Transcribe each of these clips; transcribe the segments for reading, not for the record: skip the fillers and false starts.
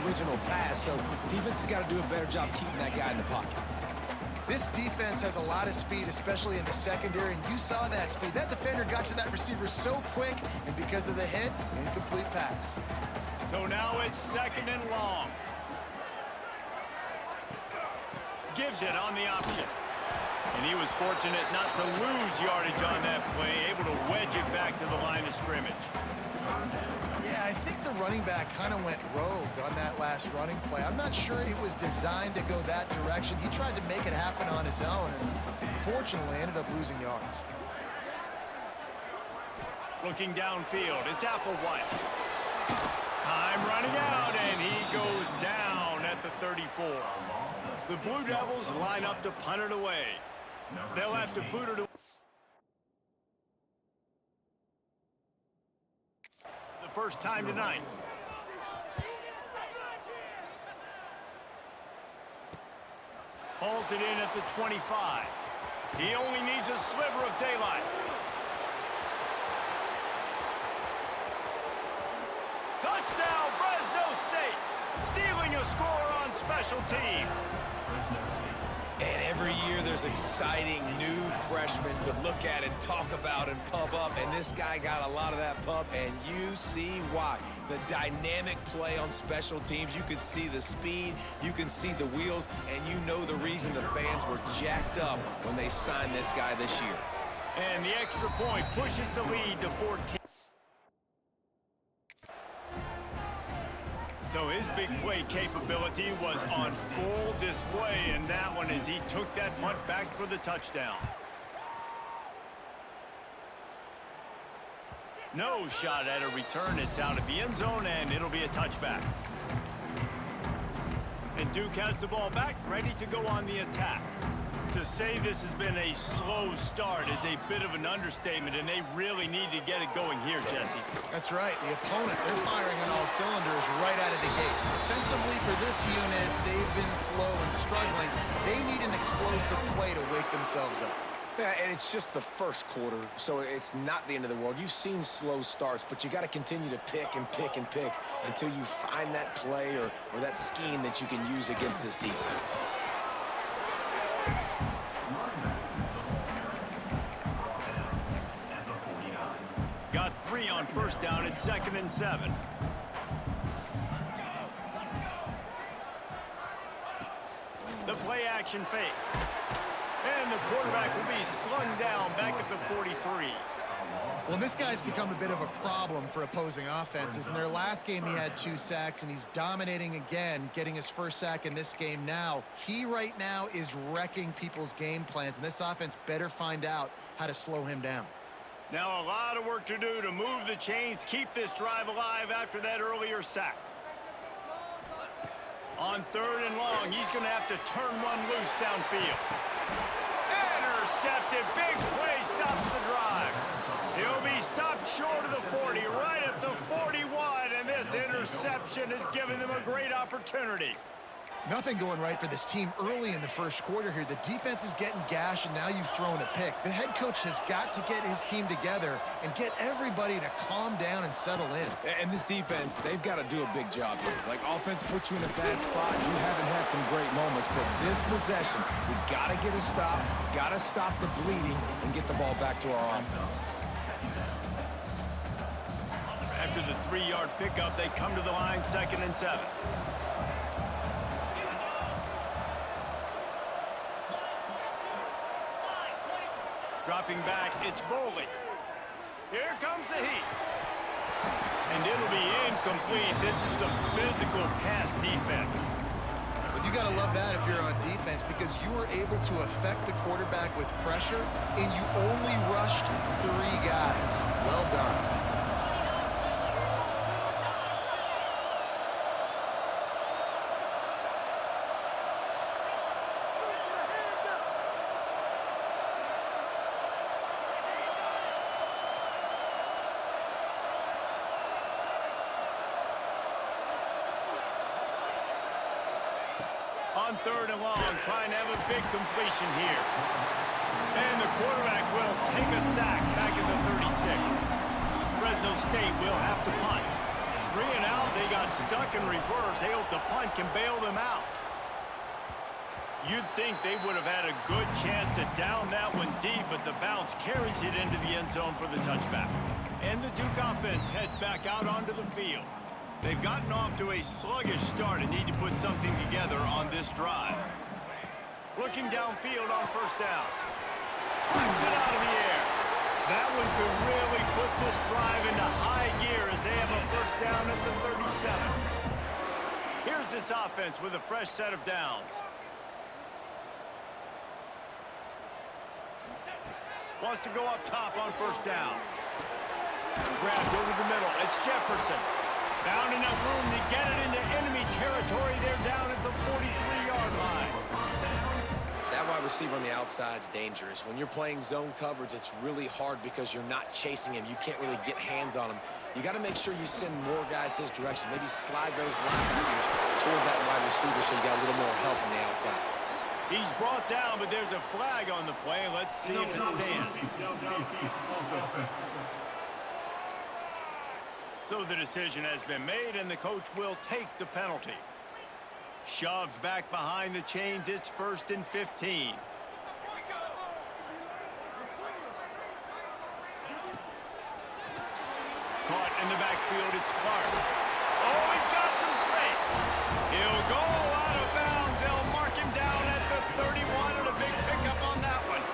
original pass, so defense has got to do a better job keeping that guy in the pocket. This defense has a lot of speed, especially in the secondary, and you saw that speed. That defender got to that receiver so quick, and because of the hit, incomplete pass. So now it's 2nd and long. Gives it on the option. And he was fortunate not to lose yardage on that play, able to wedge it back to the line of scrimmage. Yeah, I think the running back kind of went rogue on that last running play. I'm not sure it was designed to go that direction. He tried to make it happen on his own, and unfortunately ended up losing yards. Looking downfield, it's Applewhite. Time running out, and he goes down at the 34. The Blue Devils line up to punt it away. They'll have to boot it away. The first time tonight. Hauls it in at the 25. He only needs a sliver of daylight. Touchdown, Fresno State! Stealing a score on special teams. And every year there's exciting new freshmen to look at and talk about and pump up, and this guy got a lot of that pump, and you see why. The dynamic play on special teams, you can see the speed, you can see the wheels, and you know the reason the fans were jacked up when they signed this guy this year. And the extra point pushes the lead to 14. So his big play capability was on full display in that one as he took that punt back for the touchdown. No shot at a return. It's out of the end zone, and it'll be a touchback. And Duke has the ball back, ready to go on the attack. To say this has been a slow start is a bit of an understatement, and they really need to get it going here, Jesse. That's right. The opponent, they're firing on all cylinders right out of the gate. Offensively for this unit, they've been slow and struggling. They need an explosive play to wake themselves up. Yeah, and it's just the first quarter, so it's not the end of the world. You've seen slow starts, but you got to continue to pick and pick and pick until you find that play or that scheme that you can use against this defense. Got 3 on first down at 2nd and 7. The play action fake. And the quarterback will be slung down back at the 43. Well, this guy's become a bit of a problem for opposing offenses. In their last game, he had 2 sacks, and he's dominating again, getting his first sack in this game now. He right now is wrecking people's game plans, and this offense better find out how to slow him down. Now a lot of work to do to move the chains, keep this drive alive after that earlier sack. On 3rd and long, he's going to have to turn one loose downfield. Intercepted. Big play stops the drive. He'll be stopped short of the 40, right at the 41, and this interception has given them a great opportunity. Nothing going right for this team early in the first quarter here. The defense is getting gashed, and now you've thrown a pick. The head coach has got to get his team together and get everybody to calm down and settle in. And this defense, they've got to do a big job here. Like, offense puts you in a bad spot. You haven't had some great moments, but this possession, we got to get a stop, got to stop the bleeding, and get the ball back to our offense. After the 3-yard pickup, they come to the line, 2nd and 7. Dropping back, it's Boley. Here comes the heat. And it'll be incomplete. This is some physical pass defense. Well, you got to love that if you're on defense, because you were able to affect the quarterback with pressure, and you only rushed 3 guys. Well done. On 3rd and long, trying to have a big completion here. And the quarterback will take a sack back at the 36. Fresno State will have to punt. 3 and out. They got stuck in reverse. They hope the punt can bail them out. You'd think they would have had a good chance to down that one deep, but the bounce carries it into the end zone for the touchback. And the Duke offense heads back out onto the field. They've gotten off to a sluggish start and need to put something together on this drive. Looking downfield on first down. Knocks it out of the air. That one could really put this drive into high gear as they have a first down at the 37. Here's this offense with a fresh set of downs. Wants to go up top on first down. Grabbed over the middle. It's Jefferson. Found enough room to get it into enemy territory. They're down at the 43-yard line. That wide receiver on the outside is dangerous. When you're playing zone coverage, it's really hard because you're not chasing him. You can't really get hands on him. You got to make sure you send more guys his direction. Maybe slide those linebackers toward that wide receiver so you got a little more help on the outside. He's brought down, but there's a flag on the play. Let's see if it stands. So the decision has been made, and the coach will take the penalty. Shoves back behind the chains. It's 1st and 15. Caught in the backfield. It's Clark. Oh, he's got some space. He'll go out of bounds. They'll mark him down at the 31, and a big pickup on that one.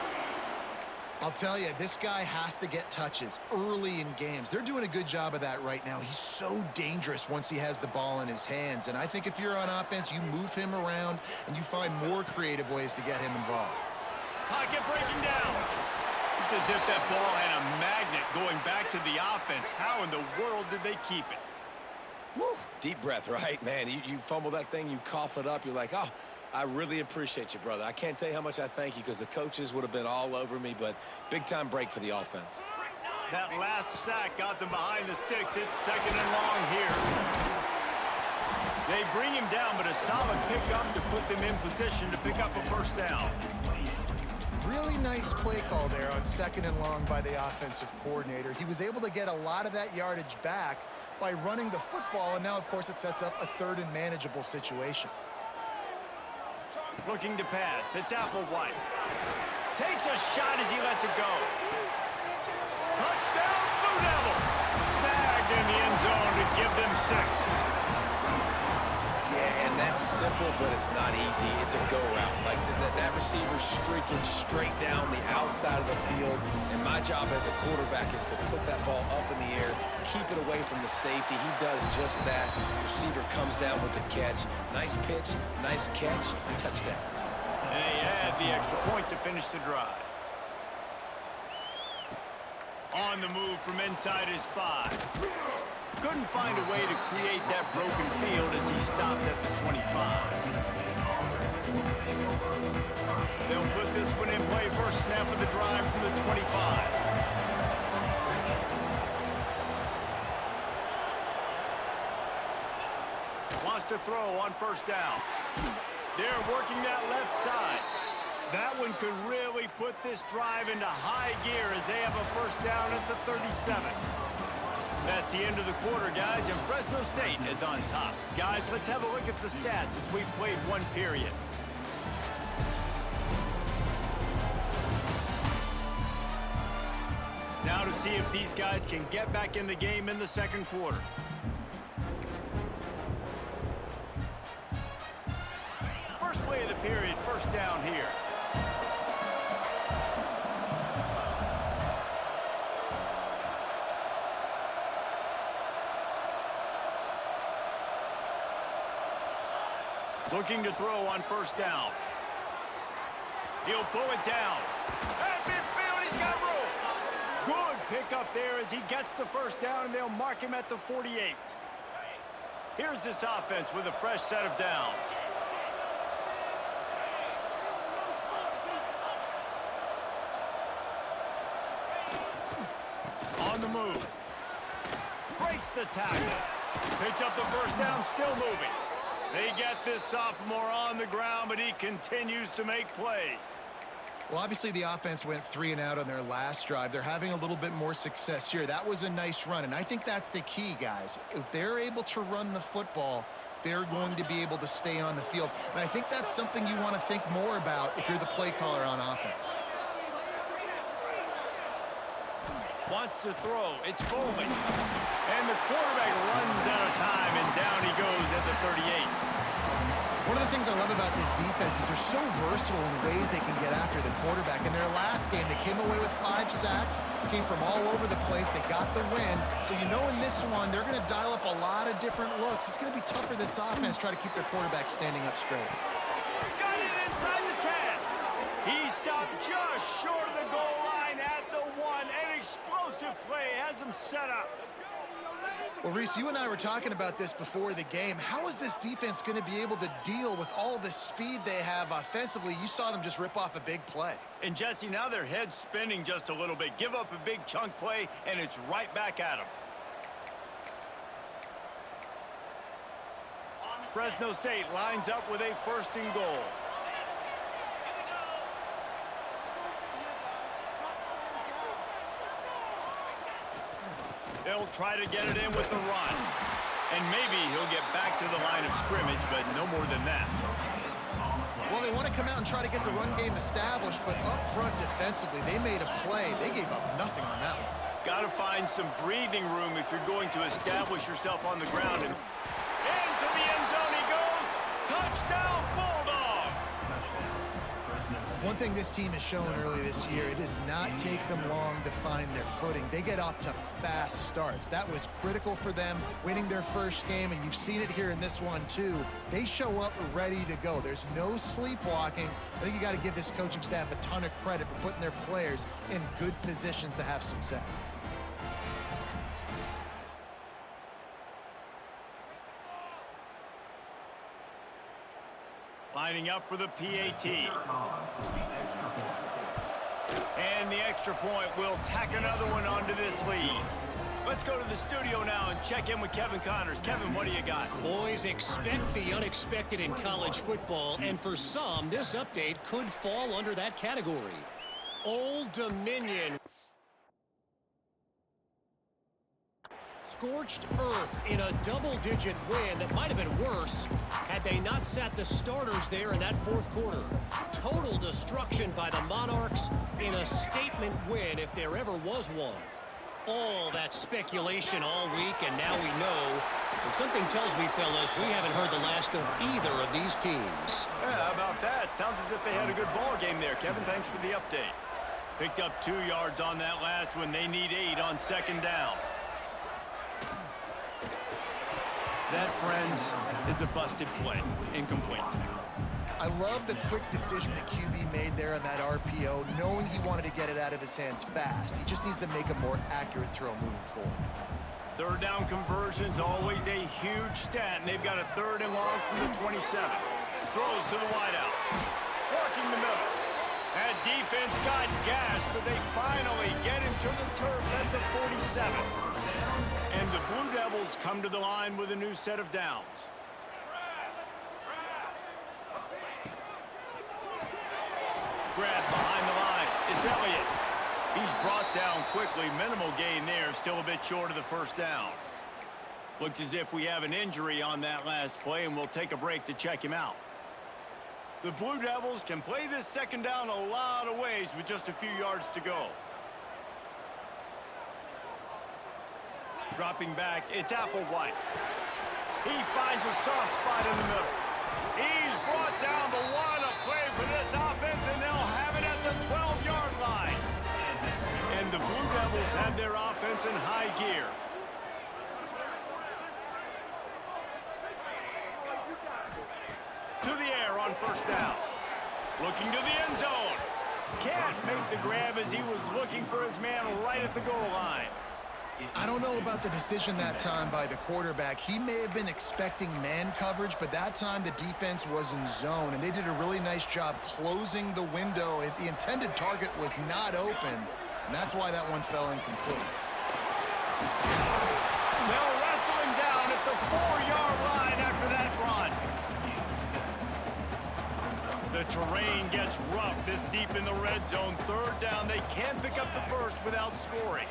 I'll tell you, this guy has to get touches early in games. They're doing a good job of that right now. He's so dangerous once he has the ball in his hands. And I think if you're on offense, you move him around and you find more creative ways to get him involved. Pocket breaking down. It's as if that ball had a magnet going back to the offense. How in the world did they keep it? Woo. Deep breath, right? Man, you fumble that thing, you cough it up, you're like, oh, I really appreciate you, brother. I can't tell you how much I thank you because the coaches would have been all over me, but big-time break for the offense. That last sack got them behind the sticks. It's 2nd and long here. They bring him down, but a solid pickup to put them in position to pick up a first down. Really nice play call there on 2nd and long by the offensive coordinator. He was able to get a lot of that yardage back by running the football, and now, of course, it sets up a 3rd and manageable situation. Looking to pass. It's Applewhite. Takes a shot as he lets it go. Touchdown, Blue Devils. Snagged in the end zone to give them 6. Yeah, and that's simple, but it's not easy. It's a go route. Like that receiver's streaking straight down the outside of the field, and my job as a quarterback is to put that ball up in the air, keep it away from the safety. He does just that. Receiver comes down with the catch. Nice pitch, nice catch, touchdown. And they add the extra point to finish the drive. On the move from inside his 5. Couldn't find a way to create that broken field as he stopped at the 25. They'll put this one in play. First snap of the drive from the 25. Wants to throw on first down. They're working that left side. That one could really put this drive into high gear as they have a first down at the 37. That's the end of the quarter, guys, and Fresno State is on top. Guys, let's have a look at the stats as we've played one period. Now to see if these guys can get back in the game in the second quarter. First play of the period, first down here. Looking to throw on first down. He'll pull it down. At midfield, he's got room. Good pickup there as he gets the first down, and they'll mark him at the 48. Here's this offense with a fresh set of downs. On the move. Breaks the tackle. Picks up the first down, still moving. They get this sophomore on the ground, but he continues to make plays. Well, obviously the offense went 3 and out on their last drive. They're having a little bit more success here. That was a nice run, and I think that's the key, guys. If they're able to run the football, they're going to be able to stay on the field. And I think that's something you want to think more about if you're the play caller on offense. Wants to throw. It's Bowman. And the quarterback runs out of time, and down he goes at the 38. One of the things I love about this defense is they're so versatile in ways they can get after the quarterback. In their last game, they came away with 5 sacks, came from all over the place. They got the win. So you know in this one, they're going to dial up a lot of different looks. It's going to be tough for this offense to try to keep their quarterback standing up straight. Got it inside the 10. He stopped just short of the goal line at the 1. An explosive play has him set up. Well, Reese, you and I were talking about this before the game. How is this defense going to be able to deal with all the speed they have offensively? You saw them just rip off a big play. And, Jesse, now their head's spinning just a little bit. Give up a big chunk play, and it's right back at them. Fresno State lines up with a 1st and goal. They'll try to get it in with the run. And maybe he'll get back to the line of scrimmage, but no more than that. Well, they want to come out and try to get the run game established, but up front defensively, they made a play. They gave up nothing on that one. Got to find some breathing room if you're going to establish yourself on the ground. And into the end zone he goes. Touchdown, Bulldogs! One thing this team has shown early this year, it does not take them long to find their footing. They get off to fast starts. That was critical for them, winning their first game, and you've seen it here in this one too. They show up ready to go. There's no sleepwalking. I think you got to give this coaching staff a ton of credit for putting their players in good positions to have success. Lining up for the PAT. And the extra point will tack another one onto this lead. Let's go to the studio now and check in with Kevin Connors. Kevin, what do you got? Boys, expect the unexpected in college football, and for some, this update could fall under that category. Old Dominion scorched earth in a double-digit win that might have been worse had they not sat the starters there in that 4th quarter. Total destruction by the Monarchs in a statement win if there ever was one. All that speculation all week, and now we know. But something tells me, fellas, we haven't heard the last of either of these teams. Yeah, how about that? Sounds as if they had a good ball game there. Kevin, thanks for the update. Picked up 2 yards on that last one. They need 8 on 2nd down. That, friends, is a busted play. Incomplete. I love the quick decision the QB made there on that RPO, knowing he wanted to get it out of his hands fast. He just needs to make a more accurate throw moving forward. 3rd down conversion's always a huge stat, and they've got a 3rd and long from the 27. Throws to the wideout. Working the middle. That defense got gashed, but they finally get him to the turf at the 47. And the Blue Devils come to the line with a new set of downs. Grab behind the line. It's Elliott. He's brought down quickly. Minimal gain there. Still a bit short of the 1st down. Looks as if we have an injury on that last play, and we'll take a break to check him out. The Blue Devils can play this 2nd down a lot of ways with just a few yards to go. Dropping back, it's Applewhite. He finds a soft spot in the middle. He's brought down to 1, a play for this offense, and they'll have it at the 12-yard line. And the Blue Devils have their offense in high gear. To the air on 1st down. Looking to the end zone. Can't make the grab as he was looking for his man right at the goal line. I don't know about the decision that time by the quarterback. He may have been expecting man coverage, but that time the defense was in zone, and they did a really nice job closing the window. The intended target was not open, and that's why that one fell incomplete. They'll wrestle him down at the 4-yard line after that run. The The terrain gets rough this deep in the red zone. Third down, they can't pick up the first without scoring.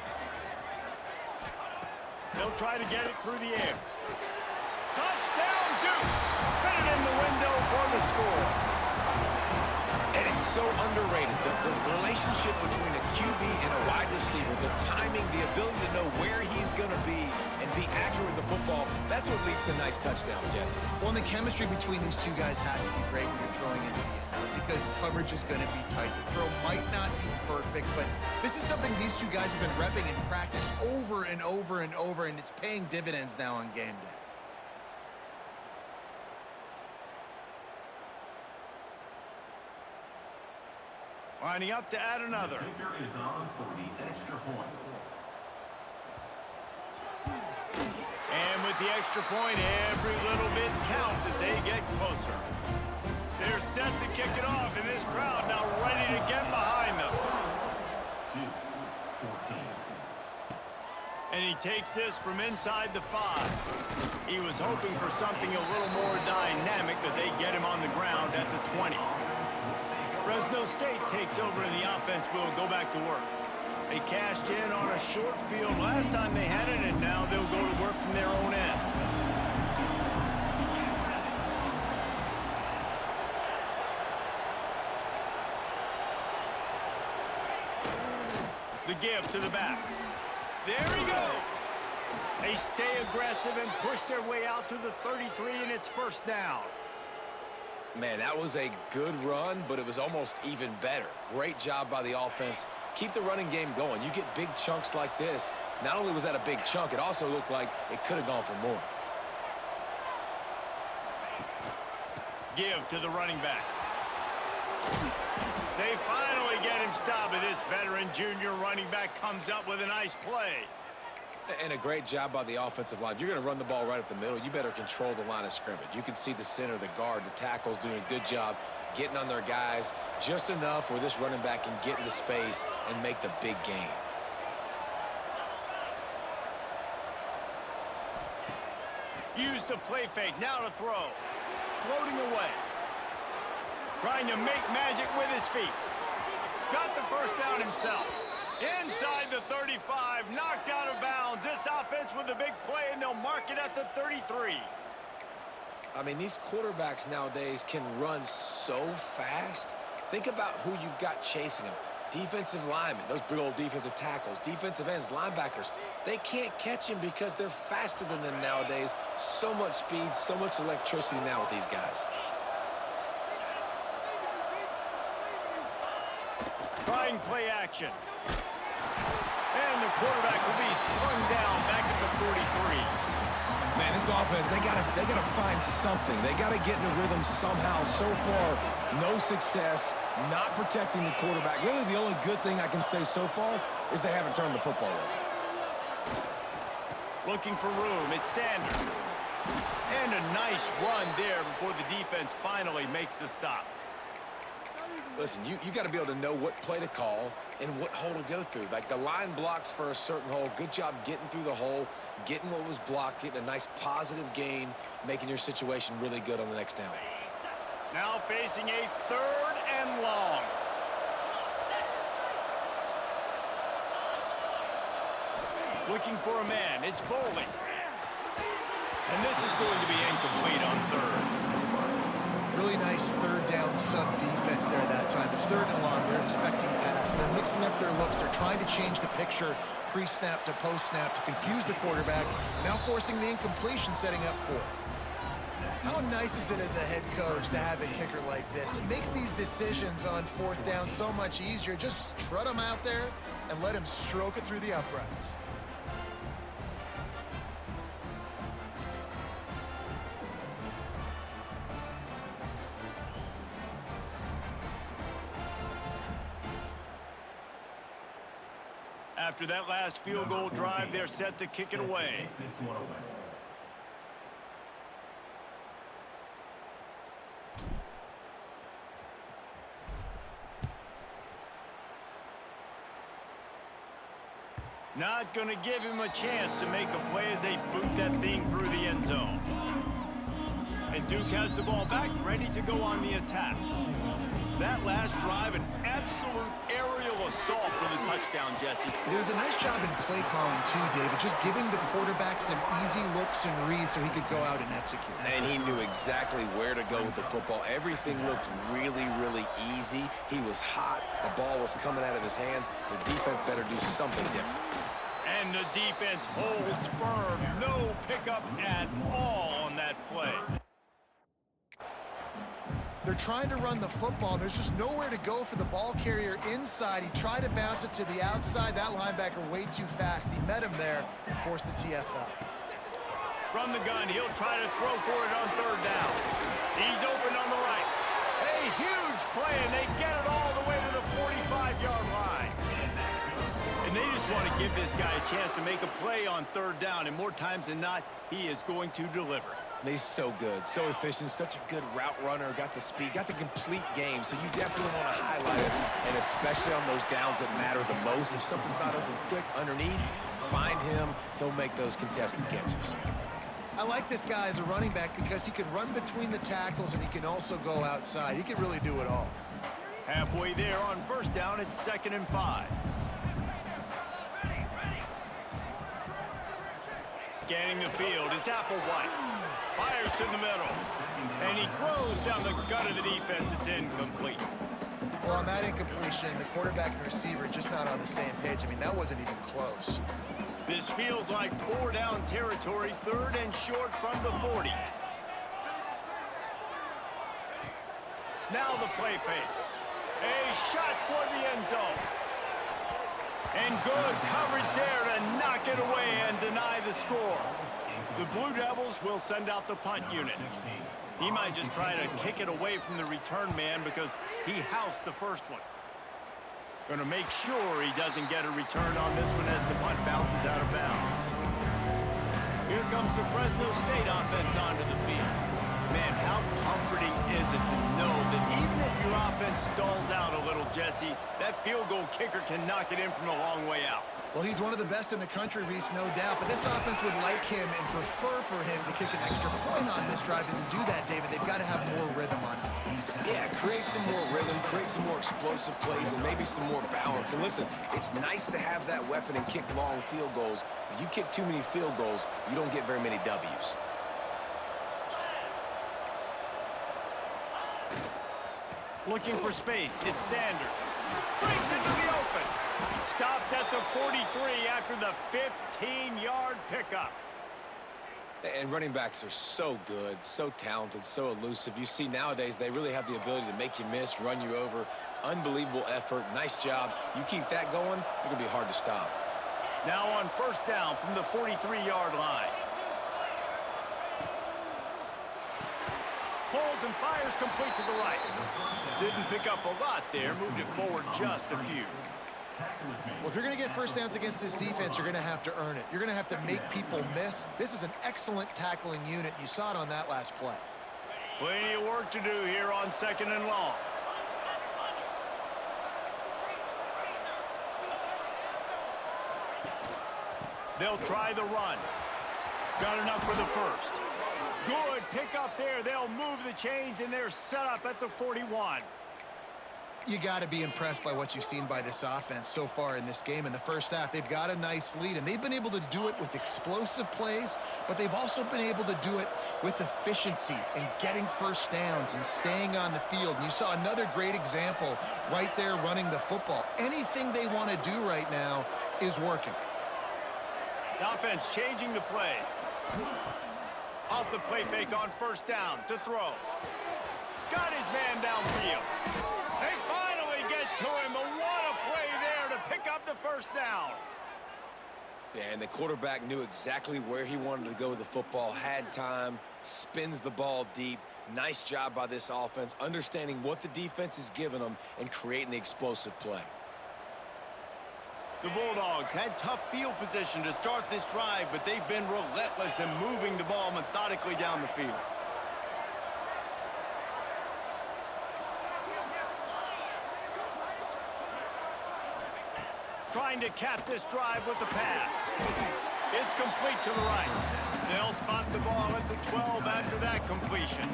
They'll try to get it through the air. Touchdown, Duke! Fit it in the window for the score. And it's so underrated. The relationship between a QB and a wide receiver, the timing, the ability to know where he's going to be and be accurate with the football, that's what leads to nice touchdowns, Jesse. Well, and the chemistry between these two guys has to be great when you're throwing into the end zone because coverage is going to be tight. The throw might not be perfect, but this is something these two guys have been repping in practice over and over and over, and it's paying dividends now on game day. Lining up to add another. Is on for the extra point. And with the extra point, every little bit counts as they get closer. They're set to kick it off, and this crowd now ready to get behind them. 2-14. And he takes this from inside the 5. He was hoping for something a little more dynamic, that they get him on the ground at the 20. Fresno State takes over and the offense will go back to work. They cashed in on a short field last time they had it, and now they'll go to work from their own end. The give to the back. There he goes. They stay aggressive and push their way out to the 33, and it's first down. Man, that was a good run, but it was almost even better. Great job by the offense. Keep the running game going. You get big chunks like this. Not only was that a big chunk, it also looked like it could have gone for more. Give to the running back. They finally get him stopped, and this veteran junior running back comes up with a nice play. And a great job by the offensive line. If you're going to run the ball right up the middle, you better control the line of scrimmage. You can see the center, the guard, the tackles doing a good job getting on their guys just enough where this running back can get into space and make the big gain. Use the play fake, now to throw. Floating away. Trying to make magic with his feet. Got the first down himself. Inside the 35, knocked out of bounds. This offense with a big play, and they'll mark it at the 33. I mean, these quarterbacks nowadays can run so fast. Think about who you've got chasing them. Defensive linemen, those big old defensive tackles, defensive ends, linebackers. They can't catch him because they're faster than them nowadays. So much speed, so much electricity now with these guys. Trying play action. And the quarterback will be slung down back at the 43. Man, this offense, they gotta find something. They gotta get in the rhythm somehow. So far, no success, not protecting the quarterback. Really, the only good thing I can say so far is they haven't turned the football over. Looking for room, it's Sanders. And a nice run there before the defense finally makes the stop. Listen, you got to be able to know what play to call and what hole to go through. Like the line blocks for a certain hole. Good job getting through the hole, getting what was blocked, getting a nice positive gain, making your situation really good on the next down. Now facing a 3rd and long. Looking for a man. It's Bowling. And this is going to be incomplete on 3rd. Really nice 3rd down sub-defense there that time. It's 3rd and long. They're expecting pass. And they're mixing up their looks. They're trying to change the picture pre-snap to post-snap to confuse the quarterback. Now forcing the incompletion, setting up 4th. How nice is it as a head coach to have a kicker like this? It makes these decisions on 4th down so much easier. Just strut him out there and let him stroke it through the uprights. After that last field goal drive, they're set to kick it away. This one away. Not going to give him a chance to make a play as they boot that thing through the end zone. And Duke has the ball back, ready to go on the attack. That last drive, an absolute aerial assault for the touchdown, Jesse. It was a nice job in play calling too, David, just giving the quarterback some easy looks and reads so he could go out and execute. And he knew exactly where to go with the football. Everything looked really, really easy. He was hot. The ball was coming out of his hands. The defense better do something different. And the defense holds firm. No pickup at all on that play. They're trying to run the football. There's just nowhere to go for the ball carrier inside. He tried to bounce it to the outside. That linebacker way too fast. He met him there and forced the TFL. From the gun, he'll try to throw for it on third down. He's open on the right. A huge play, and they get it all the way to the 45-yard line. And they just want to give this guy a chance to make a play on third down, and more times than not, he is going to deliver. He's so good, so efficient, such a good route runner, got the speed, got the complete game, so you definitely want to highlight it, and especially on those downs that matter the most. If something's not open quick underneath, find him, he'll make those contested catches. I like this guy as a running back because he can run between the tackles and he can also go outside. He can really do it all. Halfway there on first down, it's 2nd and 5. Scanning the field, it's Applewhite. Fires to the middle. And he throws down the gut of the defense. It's incomplete. Well, on that incompletion, the quarterback and receiver just not on the same page. I mean, that wasn't even close. This feels like 4-down territory, 3rd and short from the 40. Now the play fake. A shot toward the end zone. And good coverage there to knock it away and deny the score. The Blue Devils will send out the punt unit. He might just try to kick it away from the return man because he housed the first one. Going to make sure he doesn't get a return on this one as the punt bounces out of bounds. Here comes the Fresno State offense onto the field. Man, how comforting is it to know that even if your offense stalls out a little, Jesse, that field goal kicker can knock it in from a long way out. Well, he's one of the best in the country, Reese, no doubt. But this offense would like him and prefer for him to kick an extra point on this drive. And to do that, David, they've got to have more rhythm on offense. Yeah, create some more rhythm, create some more explosive plays, and maybe some more balance. And listen, it's nice to have that weapon and kick long field goals. If you kick too many field goals, you don't get very many W's. Looking for space, it's Sanders. Brings it to the open. Stopped at the 43 after the 15-yard pickup. And running backs are so good, so talented, so elusive. You see nowadays they really have the ability to make you miss, run you over. Unbelievable effort. Nice job. You keep that going, you're going to be hard to stop. Now on first down from the 43-yard line. Holds and fires complete to the right. Didn't pick up a lot there, moved it forward just a few. Well, if you're going to get first downs against this defense, you're going to have to earn it. You're going to have to make people miss. This is an excellent tackling unit. You saw it on that last play. Plenty of work to do here on 2nd and long. They'll try the run. Got enough for the first. Good pick up there. They'll move the chains, and they're set up at the 41. You got to be impressed by what you've seen by this offense so far in this game. In the first half, they've got a nice lead, and they've been able to do it with explosive plays, but they've also been able to do it with efficiency and getting first downs and staying on the field. And you saw another great example right there running the football. Anything they want to do right now is working. The offense changing the play. Off the play fake on first down to throw. Got his man downfield. They finally get to him, but what a play there to pick up the first down. Yeah, and the quarterback knew exactly where he wanted to go with the football, had time, spins the ball deep. Nice job by this offense, understanding what the defense is giving them and creating the explosive play. The Bulldogs had tough field position to start this drive, but they've been relentless in moving the ball methodically down the field. Trying to cap this drive with the pass. It's complete to the right. They'll spot the ball at the 12 after that completion.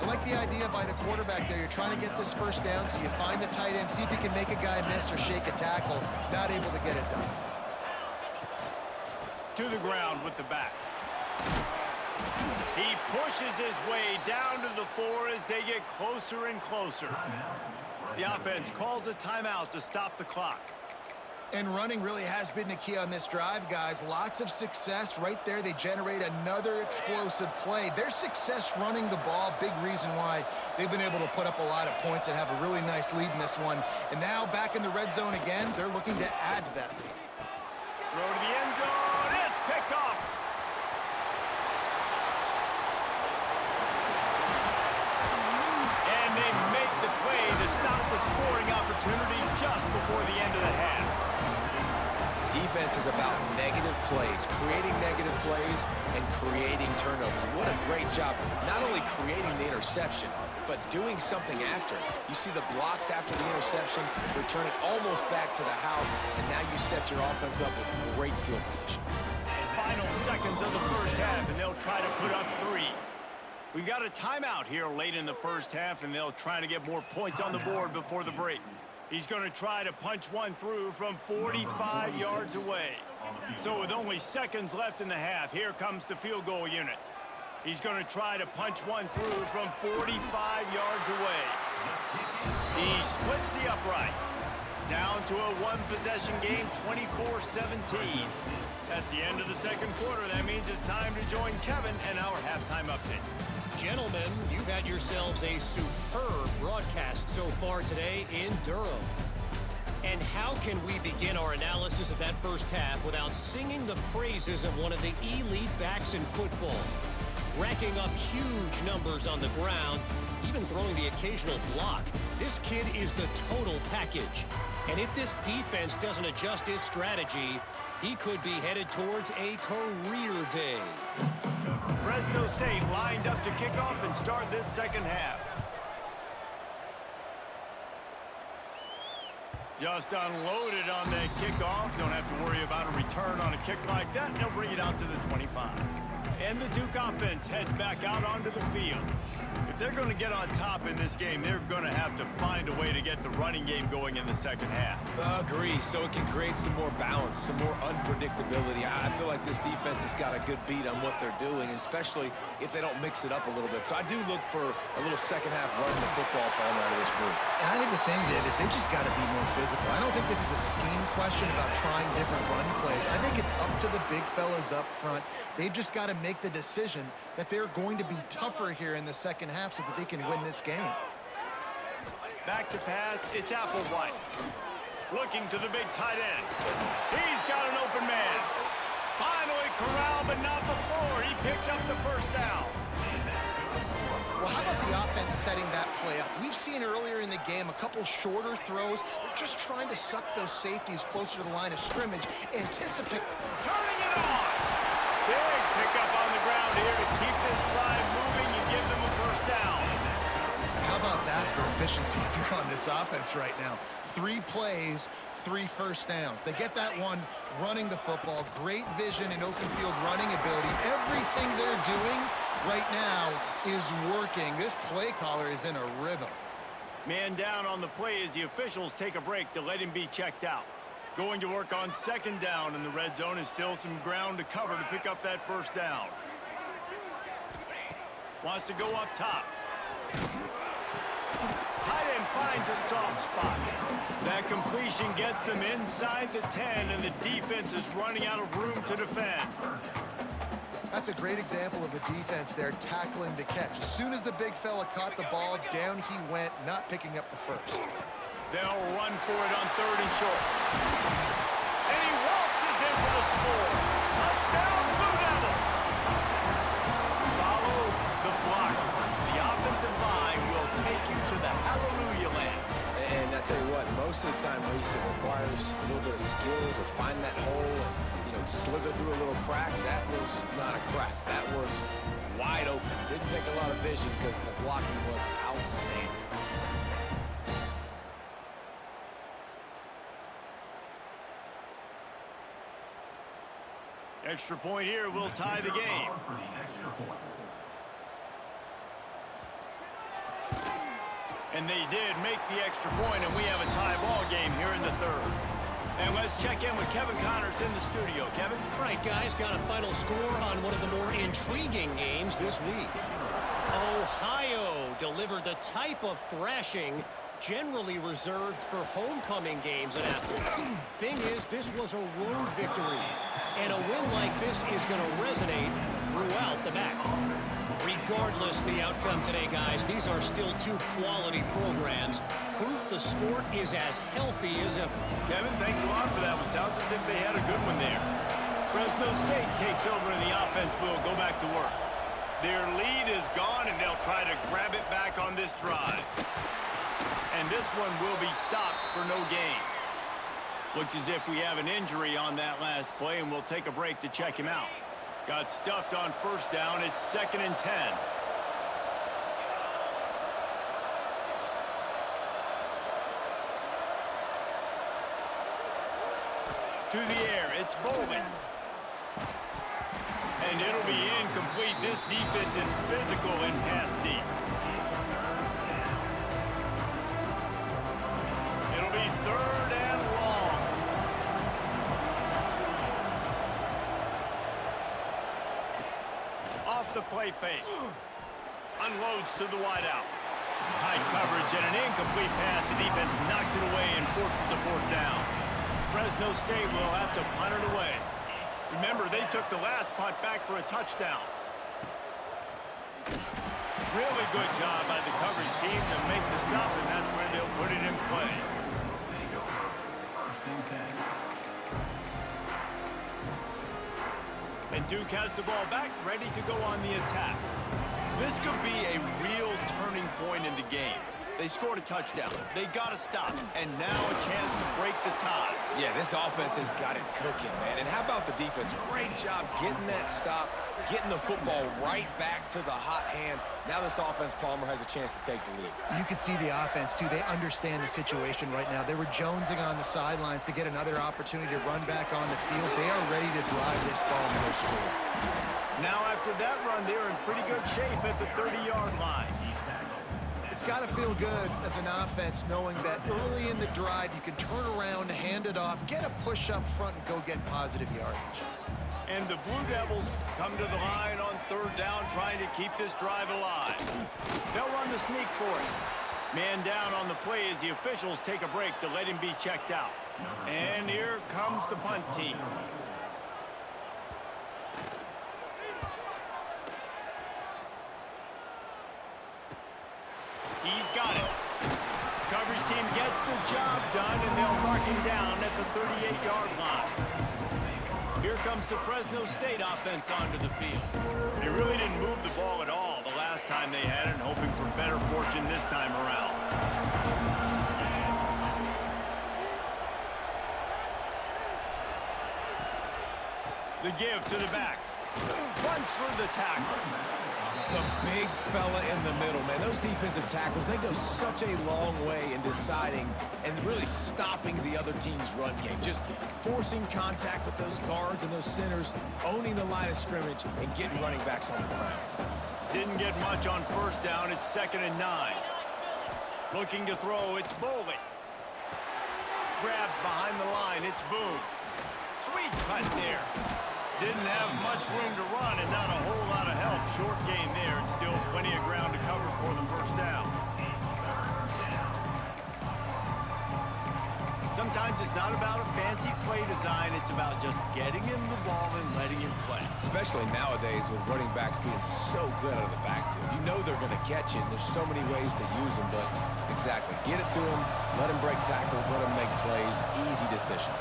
I like the idea by the quarterback there. You're trying to get this first down, so you find the tight end, see if you can make a guy miss or shake a tackle. Not able to get it done. To the ground with the back. He pushes his way down to the 4 as they get closer and closer. The offense calls a timeout to stop the clock. And running really has been the key on this drive, guys. Lots of success right there. They generate another explosive play. Their success running the ball, big reason why they've been able to put up a lot of points and have a really nice lead in this one. And now back in the red zone again, they're looking to add to that lead. Throw to the end zone. It's picked off. And they make the play to stop the scoring opportunity just before the end of the half. Defense is about negative plays, creating negative plays and creating turnovers. What a great job, not only creating the interception, but doing something after. You see the blocks after the interception, return it almost back to the house, and now you set your offense up with great field position. Final seconds of the first half, and they'll try to put up 3. We've got a timeout here late in the first half, and they'll try to get more points on the board before the break. He's going to try to punch one through from 45 yards away. So with only seconds left in the half, here comes the field goal unit. He's going to try to punch one through from 45 yards away. He splits the uprights. Down to a one-possession game, 24-17. That's the end of the second quarter. That means it's time to join Kevin and our halftime update. Gentlemen, you've had yourselves a superb broadcast so far today in Durham. And how can we begin our analysis of that first half without singing the praises of one of the elite backs in football? Racking up huge numbers on the ground, even throwing the occasional block. This kid is the total package. And if this defense doesn't adjust its strategy, he could be headed towards a career day. Fresno State lined up to kick off and start this second half. Just unloaded on that kickoff. Don't have to worry about a return on a kick like that. They'll bring it out to the 25. And the Duke offense heads back out onto the field. If they're going to get on top in this game, they're going to have to find a way to get the running game going in the second half. Agree, so it can create some more balance, some more unpredictability. I feel like this defense has got a good beat on what they're doing, especially if they don't mix it up a little bit. So I do look for a little second half running the football problem out of this group. And I think the thing, Dave, is they just got to be more physical. I don't think this is a scheme question about trying different run plays. I think it's up to the big fellas up front. They've just got to make the decision that they're going to be tougher here in the second half so that they can win this game. Back to pass, it's Applewhite. Looking to the big tight end. He's got an open man. Finally corralled, but not before. He picked up the first down. Well, how about the offense setting that play up? We've seen earlier in the game a couple shorter throws. They're just trying to suck those safeties closer to the line of scrimmage. Anticipate. Turning it on. Big pickup on the ground here to keep this drive moving and give them a first down. How about that for efficiency if you're on this offense right now? 3 plays, 3 first downs. They get that one running the football. Great vision and open field running ability. Everything they're doing right now is working. This play caller is in a rhythm. Man down on the play as the officials take a break to let him be checked out. Going to work on second down in the red zone is still some ground to cover to pick up that first down. Wants to go up top. Tight end finds a soft spot. That completion gets them inside the 10, and the defense is running out of room to defend. That's a great example of the defense there tackling the catch. As soon as the big fella caught the ball, down he went, not picking up the first. They'll run for it on third and short. And he waltzes in for the score. Touchdown, Blue Devils. Follow the block. The offensive line will take you to the hallelujah land. And I tell you what, most of the time, Reese, it requires a little bit of skill to find that hole and, slither through a little crack. That was not a crack. That was wide open. Didn't take a lot of vision because the blocking was outstanding. Extra point here will tie the game. On for the extra point. And they did make the extra point, and we have a tie ball game here in the third. And let's check in with Kevin Connors in the studio. Kevin? Right, guys, got a final score on one of the more intriguing games this week. Ohio delivered the type of thrashing generally reserved for homecoming games at Athens. Thing is, this was a road victory, and a win like this is going to resonate throughout the MAC. Regardless the outcome today, guys, these are still two quality programs. Proof the sport is as healthy as ever. Kevin, thanks a lot for that one. Sounds as if they had a good one there. Fresno State takes over and the offense will go back to work. Their lead is gone, and they'll try to grab it back on this drive. And this one will be stopped for no gain. Looks as if we have an injury on that last play, and we'll take a break to check him out. Got stuffed on first down. It's 2nd and 10. To the air, it's Bowman. And it'll be incomplete. This defense is physical and pass deep. It'll be 3rd and long. Off the play fake. Unloads to the wideout. Tight coverage and an incomplete pass. The defense knocks it away and forces a 4th down. Fresno State will have to punt it away. Remember, they took the last punt back for a touchdown. Really good job by the coverage team to make the stop, and that's where they'll put it in play. Take over. 1st and 10. And Duke has the ball back, ready to go on the attack. This could be a real turning point in the game. They scored a touchdown. They got to stop, and now a chance to break the tie. Yeah, this offense has got it cooking, man. And how about the defense? Great job getting that stop, getting the football right back to the hot hand. Now this offense, Palmer, has a chance to take the lead. You can see the offense, too. They understand the situation right now. They were jonesing on the sidelines to get another opportunity to run back on the field. They are ready to drive this ball and go score. Now after that run, they're in pretty good shape at the 30-yard line. It's got to feel good as an offense knowing that early in the drive you can turn around, hand it off, get a push up front, and go get positive yardage. And the Blue Devils come to the line on 3rd down, trying to keep this drive alive. They'll run the sneak for it. Man down on the play as the officials take a break to let him be checked out. And here comes the punt team. He's got it. Coverage team gets the job done, and they'll mark him down at the 38-yard line. Here comes the Fresno State offense onto the field. They really didn't move the ball at all the last time they had it, hoping for better fortune this time around. The give to the back. Runs for the tackle. The big fella in the middle, man. Those defensive tackles, they go such a long way in deciding and really stopping the other team's run game. Just forcing contact with those guards and those centers, owning the line of scrimmage, and getting running backs on the ground. Didn't get much on first down. It's 2nd and 9. Looking to throw, it's Bowling. Grabbed behind the line, it's Boone. Sweet cut there. Didn't have much room to run and not a whole lot of help. Short gain there and still plenty of ground to cover for the 1st down. Sometimes it's not about a fancy play design. It's about just getting him the ball and letting him play. Especially nowadays with running backs being so good out of the backfield. You know they're going to catch it. There's so many ways to use them, but exactly. Get it to him, let him break tackles, let him make plays. Easy decision.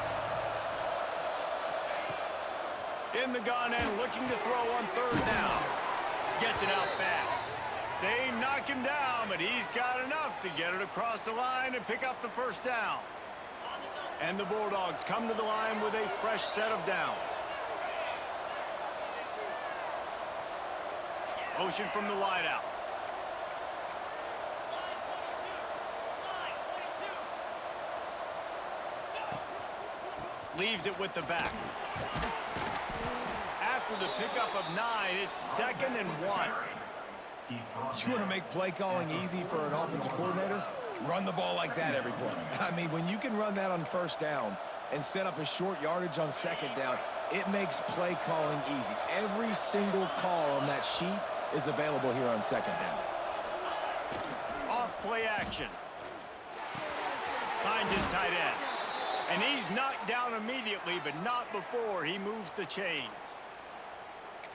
In the gun and looking to throw on 3rd down. Gets it out fast. They knock him down, but he's got enough to get it across the line and pick up the 1st down. And the Bulldogs come to the line with a fresh set of downs. Motion from the wideout. Leaves it with the back. after the pickup of 9, it's 2nd and 1. You want to make play calling easy for an offensive coordinator? Run the ball like that every play. I mean, when you can run that on first down and set up a short yardage on second down, it makes play calling easy. Every single call on that sheet is available here on second down. Off play action. Finds his tight end. And he's knocked down immediately, but not before he moves the chains.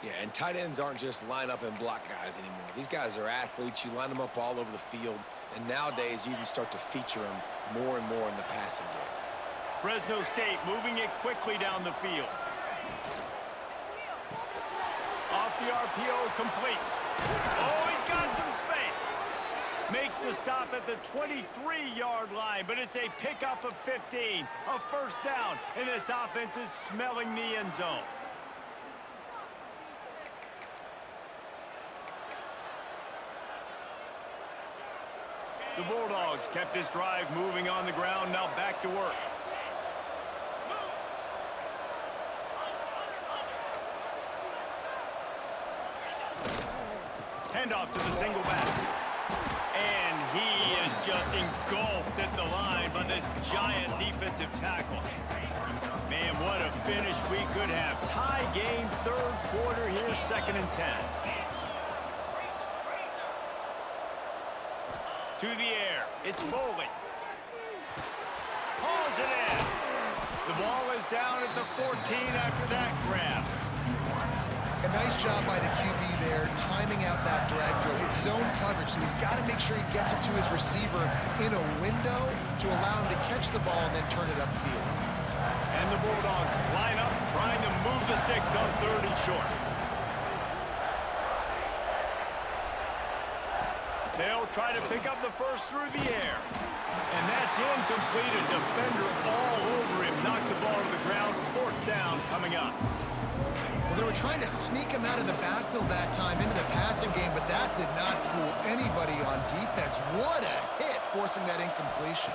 Yeah, and tight ends aren't just line up and block guys anymore. These guys are athletes. You line them up all over the field. And nowadays, you even start to feature them more and more in the passing game. Fresno State moving it quickly down the field. Off the RPO, complete. Oh, he's got some space. Makes the stop at the 23-yard line, but it's a pickup of 15. A first down, and this offense is smelling the end zone. The Bulldogs kept this drive moving on the ground, now back to work. Handoff to the single back. And he is just engulfed at the line by this giant defensive tackle. Man, what a finish we could have. Tie game, third quarter here, 2nd and 10. To the air, it's Bowling. Hauls it in. The ball is down at the 14 after that grab. A nice job by the QB there, timing out that drag throw. It's zone coverage, so he's got to make sure he gets it to his receiver in a window to allow him to catch the ball and then turn it upfield. And the Bulldogs line up, trying to move the sticks on 3rd and short. They'll try to pick up the first through the air. And that's incomplete. A defender all over him. Knocked the ball to the ground. 4th down coming up. Well, they were trying to sneak him out of the backfield that time into the passing game, but that did not fool anybody on defense. What a hit, forcing that incompletion.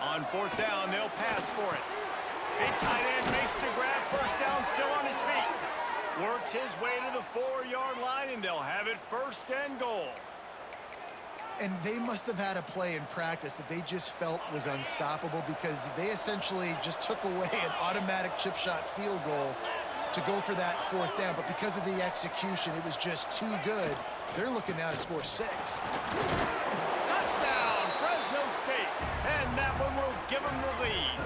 On 4th down, they'll pass for it. A tight end makes the grab. First down, still on his feet. Works his way to the 4-yard line, and they'll have it 1st and goal. And they must have had a play in practice that they just felt was unstoppable, because they essentially just took away an automatic chip shot field goal to go for that 4th down. But because of the execution, it was just too good. They're looking now to score 6. Touchdown, Fresno State. And that one will give them the lead.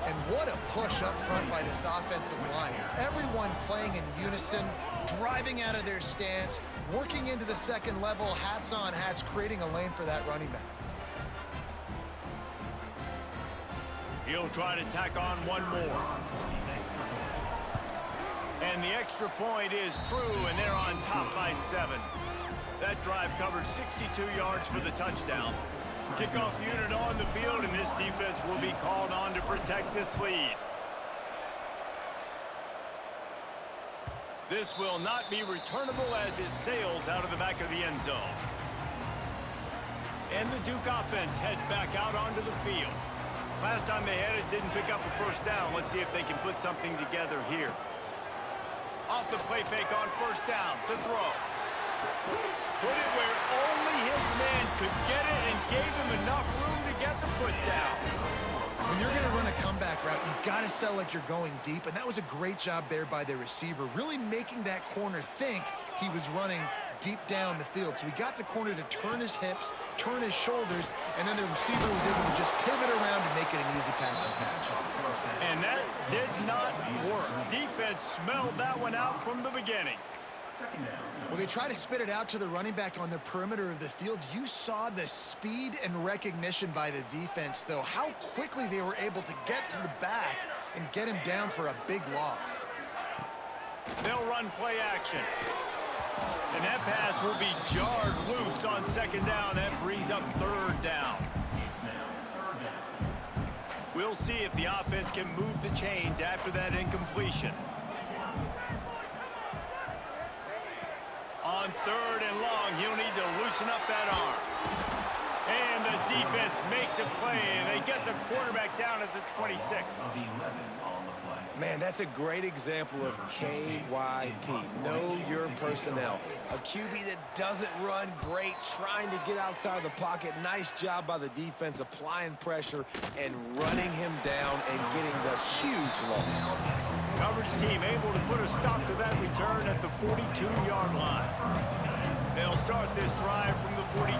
And what a push up front by this offensive line. Everyone playing in unison, driving out of their stance, working into the second level, hats on hats, creating a lane for that running back. He'll try to tack on one more. And the extra point is true, and they're on top by 7. That drive covered 62 yards for the touchdown. Kickoff unit on the field, and this defense will be called on to protect this lead. This will not be returnable as it sails out of the back of the end zone. And the Duke offense heads back out onto the field. Last time they had it, didn't pick up a first down. Let's see if they can put something together here. Off the play fake on 1st down, to throw. Put it where only his man could get it, and gave him enough room to get the foot down. When you're going to run a comeback route, you've got to sell like you're going deep, and that was a great job there by the receiver, really making that corner think he was running deep down the field. So he got the corner to turn his hips, turn his shoulders, and then the receiver was able to just pivot around and make it an easy pass and catch. And that did not work. Defense smelled that one out from the beginning. Well, they try to spit it out to the running back on the perimeter of the field. You saw the speed and recognition by the defense, though, how quickly they were able to get to the back and get him down for a big loss. They'll run play action. And that pass will be jarred loose on 2nd down. That brings up 3rd down. We'll see if the offense can move the chains after that incompletion. On 3rd and long, he'll need to loosen up that arm. And the defense makes a play, and they get the quarterback down at the 26. Man, that's a great example of KYP. Know your personnel. A QB that doesn't run great, trying to get outside the pocket. Nice job by the defense, applying pressure and running him down and getting the huge loss. Coverage team able to put a stop to that return at the 42-yard line. They'll start this drive from the 42.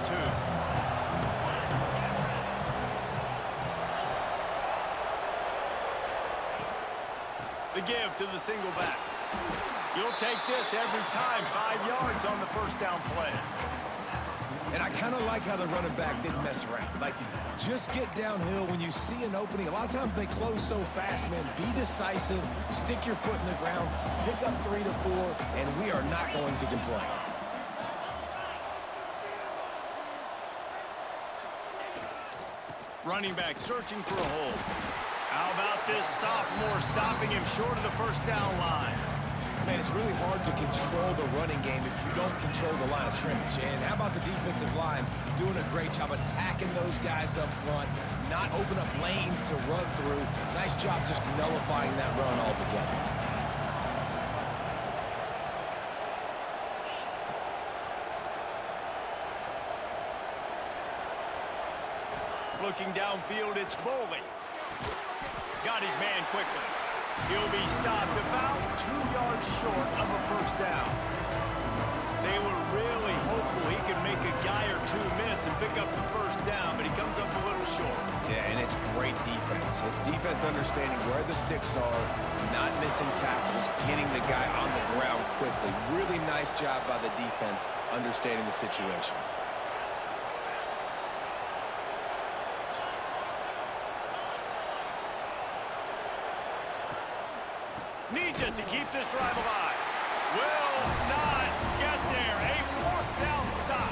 The give to the single back. You'll take this every time. 5 yards on the first down play. And I kind of like how the running back didn't mess around. Like, just get downhill when you see an opening. A lot of times they close so fast, man. Be decisive, stick your foot in the ground, pick up 3 to 4, and we are not going to complain. Running back searching for a hole. How about this sophomore stopping him short of the first down line? Man, it's really hard to control the running game if you don't control the line of scrimmage. And how about the defensive line doing a great job attacking those guys up front, not open up lanes to run through. Nice job just nullifying that run altogether. Looking downfield, it's Boley. Got his man quickly. He'll be stopped about 2 yards short of a first down. They were really hopeful he could make a guy or two miss and pick up the first down, but he comes up a little short. Yeah, and it's great defense. It's defense understanding where the sticks are, not missing tackles, getting the guy on the ground quickly. Really nice job by the defense understanding the situation. Needs it to keep this drive alive. Will not get there. A fourth down stop.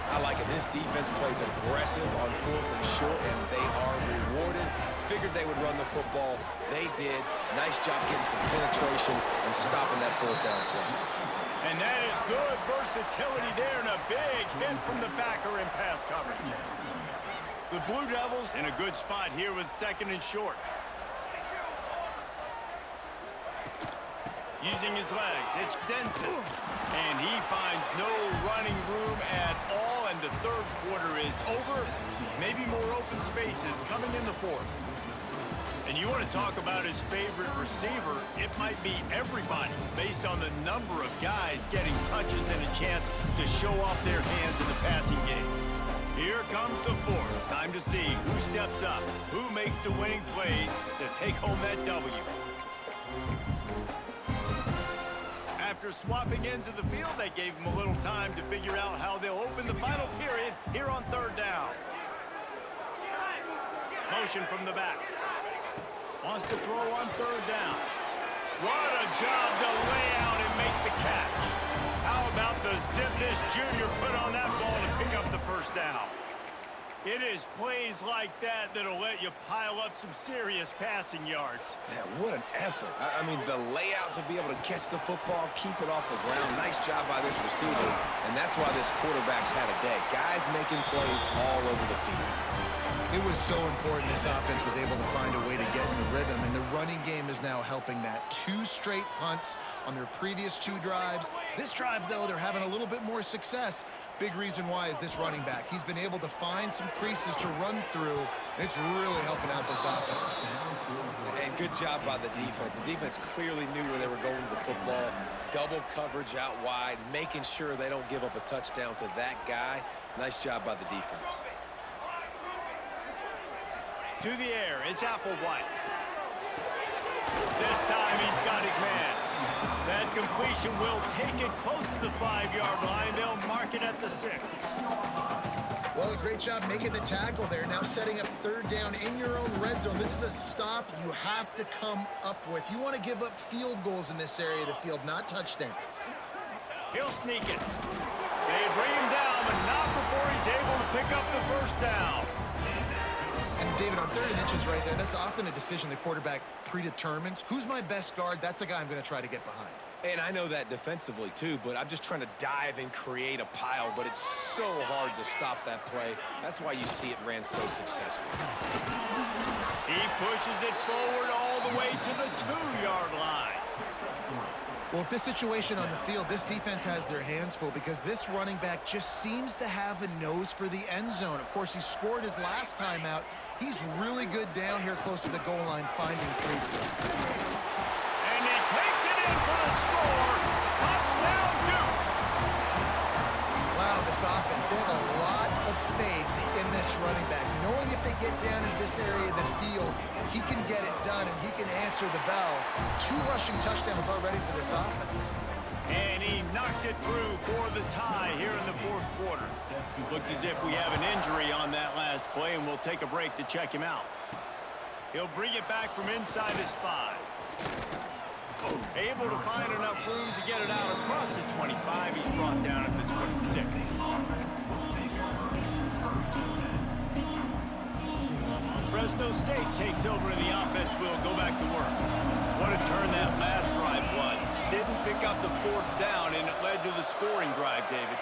I like it. This defense plays aggressive on 4th and short, and they are rewarded. Figured they would run the football. They did. Nice job getting some penetration and stopping that 4th down play. And that is good versatility there and a big hit from the backer in pass coverage. The Blue Devils in a good spot here with 2nd and short. Using his legs, it's Denson. And he finds no running room at all, and the 3rd quarter is over. Maybe more open spaces coming in the 4th. And you want to talk about his favorite receiver, it might be everybody based on the number of guys getting touches and a chance to show off their hands in the passing game. Here comes the 4th. Time to see who steps up, who makes the winning plays to take home that W. After swapping ends of the field, they gave him a little time to figure out how they'll open the final period here on 3rd down. Motion from the back. Wants to throw on 3rd down. What a job to lay out and make the catch. How about the zip this junior put on that ball to pick up the first down? It is plays like that that'll let you pile up some serious passing yards. Man, what an effort. I mean, the layout to be able to catch the football, keep it off the ground. Nice job by this receiver, and that's why this quarterback's had a day. Guys making plays all over the field. It was so important this offense was able to find a way to get in the rhythm, and the running game is now helping that. 2 straight punts on their previous 2 drives. This drive, though, they're having a little bit more success. Big reason why is this running back. He's been able to find some creases to run through, and it's really helping out this offense. And good job by the defense. The defense clearly knew where they were going with the football. Double coverage out wide, making sure they don't give up a touchdown to that guy. Nice job by the defense. To the air, it's Applewhite. This time he's got his man. That completion will take it close to the 5-yard line. They'll mark it at the 6. Well, a great job making the tackle there. Now setting up 3rd down in your own red zone. This is a stop you have to come up with. You want to give up field goals in this area of the field, not touchdowns. He'll sneak it. They bring him down, but not before he's able to pick up the first down. And David, on 3rd and inches right there, that's often a decision the quarterback predetermines. Who's my best guard? That's the guy I'm going to try to get behind. And I know that defensively, too, but I'm just trying to dive and create a pile, but it's so hard to stop that play. That's why you see it ran so successful. He pushes it forward all the way to the 2-yard line. Well, with this situation on the field, this defense has their hands full because this running back just seems to have a nose for the end zone. Of course, he scored his last time out. He's really good down here close to the goal line finding creases. And he takes it in for the score. Touchdown, Duke. Wow, this offense, they have a lot of faith in this running back, knowing if they get down into this area of the field, he can get it done and he can answer the bell. 2 rushing touchdowns already for this offense. And he knocks it through for the tie here in the 4th quarter. Looks as if we have an injury on that last play, and we'll take a break to check him out. He'll bring it back from inside his 5. Able to find enough room to get it out across the 25. He's brought down at the 26. Fresno State takes over and the offense will go back to work. What a turn that last drive was. Didn't pick up the 4th down, and it led to the scoring drive, David.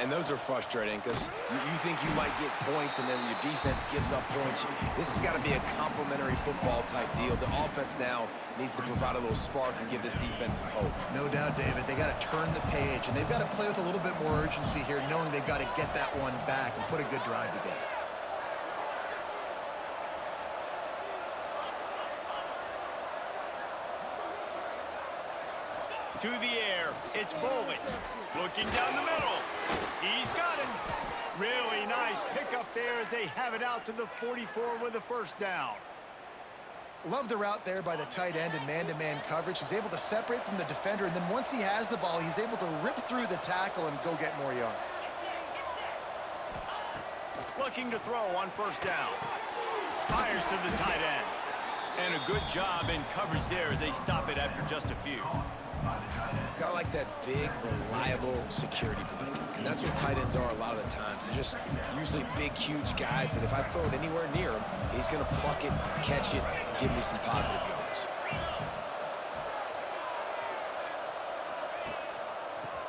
And those are frustrating because you think you might get points and then your defense gives up points. This has got to be a complimentary football type deal. The offense now needs to provide a little spark and give this defense some hope. No doubt, David. They got to turn the page, and they've got to play with a little bit more urgency here, knowing they've got to get that one back and put a good drive together. To the air, it's Boley. Looking down the middle. He's got him. Really nice pickup there as they have it out to the 44 with a 1st down. Love the route there by the tight end in man-to-man coverage. He's able to separate from the defender, and then once he has the ball, he's able to rip through the tackle and go get more yards. Looking to throw on 1st down. Fires to the tight end. And a good job in coverage there as they stop it after just a few. Got like that big, reliable security blanket. And that's what tight ends are a lot of the times. They're just usually big, huge guys that if I throw it anywhere near him, he's going to pluck it, catch it, and give me some positive yards.